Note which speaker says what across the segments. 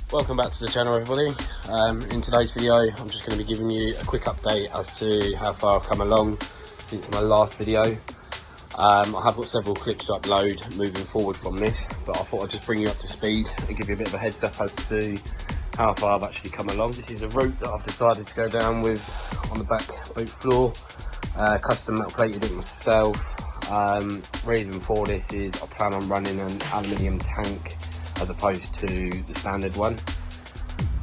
Speaker 1: Welcome back to the channel, everybody. In today's video I'm just going to be giving you a quick update as to how far I've come along since my last video. I have got several clips to upload moving forward from this, but I thought I'd just bring you up to speed and give you a bit of a heads up as to how far I've actually come along. This is a route that I've decided to go down with on the back boot floor. Custom metal plated it myself. Reason for this is I plan on running an aluminium tank as opposed to the standard one.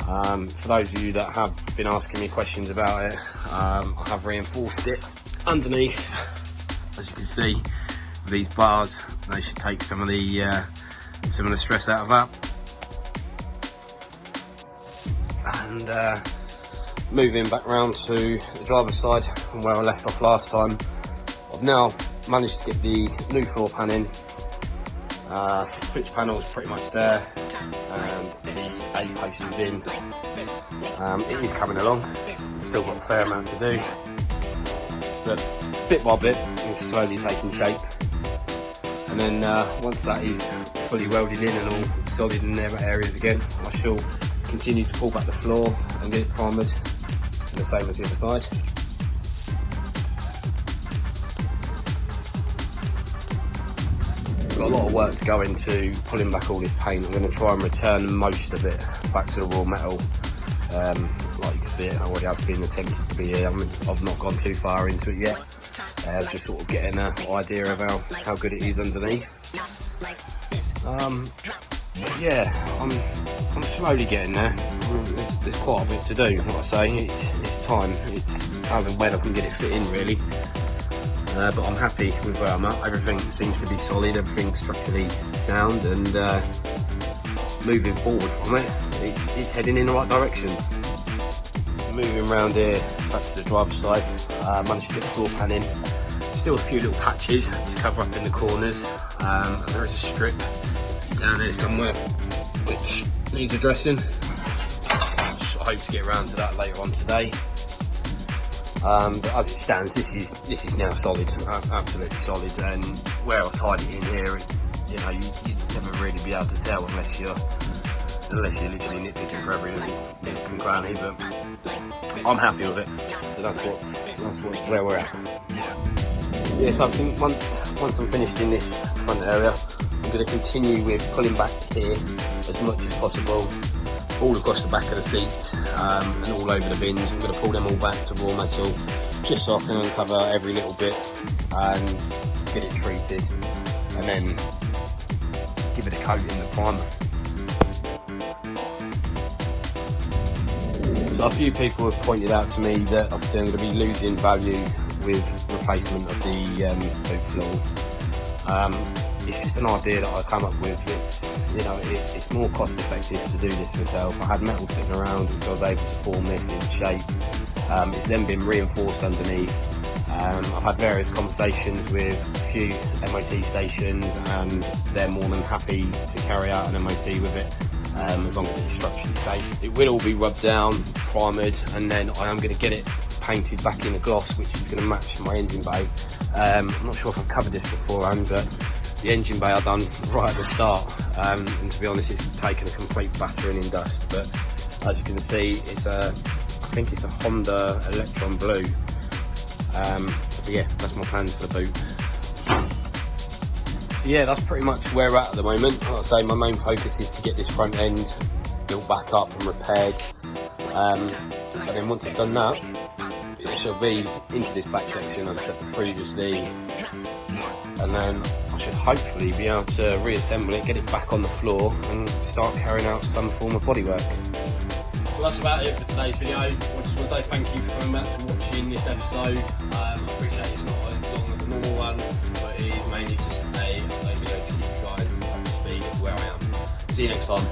Speaker 1: For those of you that have been asking me questions about it, I have reinforced it underneath. As you can see, these bars, they should take some of the stress out of that. And moving back round to the driver's side from where I left off last time, I've now managed to get the new floor pan in. Switch panel is pretty much there, and the A post is in. It is coming along, still got a fair amount to do, but bit by bit it's slowly taking shape. And then once that is fully welded in and all solid in their areas again, I shall continue to pull back the floor and get it primered, and the same as the other side. Got a lot of work to go into pulling back all this paint. I'm going to try and return most of it back to the raw metal. Like you can see, it already has been attempted to be here. I've not gone too far into it yet. Just sort of getting an idea of how good it is underneath. But yeah, I'm slowly getting there. There's quite a bit to do. Like I say, it's time. It's as and when I can get it fit in, really. But I'm happy with where I'm at. Everything seems to be solid, everything's structurally sound, and moving forward from it, it's heading in the right direction. Moving around here, back to the driver's side, managed to get the floor pan in. Still a few little patches to cover up in the corners. And there is a strip down here somewhere which needs addressing. I hope to get around to that later on today. But as it stands, this is now solid, absolutely solid. And where I've tied it in here, it's, you know, you'd never really be able to tell unless you're literally nitpicking for every little nook and cranny. But I'm happy with it. So that's where we're at. Yeah, so I think once I'm finished in this front area, I'm going to continue with pulling back here as much as possible, all across the back of the seats, and all over the bins. I'm going to pull them all back to raw metal, just so I can uncover every little bit and get it treated, and then give it a coat in the primer. So a few people have pointed out to me that obviously I'm going to be losing value with replacement of the boot floor. It's just an idea that I come up with. It's more cost effective to do this myself. I had metal sitting around which I was able to form this in shape. It's then been reinforced underneath. I've had various conversations with a few MOT stations, and they're more than happy to carry out an MOT with it, as long as it's structurally safe. It will all be rubbed down, primed, and then I am going to get it painted back in a gloss which is going to match my engine bay. I'm not sure if I've covered this beforehand, but the engine bay I done right at the start, and to be honest, it's taken a complete battering in dust. But as you can see, I think it's a Honda Electron Blue. So yeah, that's my plans for the boot. So yeah, that's pretty much where we're at the moment. Like I say, my main focus is to get this front end built back up and repaired, and then once I've done that, it shall be into this back section as I said previously, and then I should hopefully be able to reassemble it, get it back on the floor, and start carrying out some form of bodywork. Well, that's about it for today's video. I just want to say thank you for coming back to watching this episode. I appreciate it's not as long as a normal one, but it is mainly just a video to keep you guys up to speed of where I am. See you next time.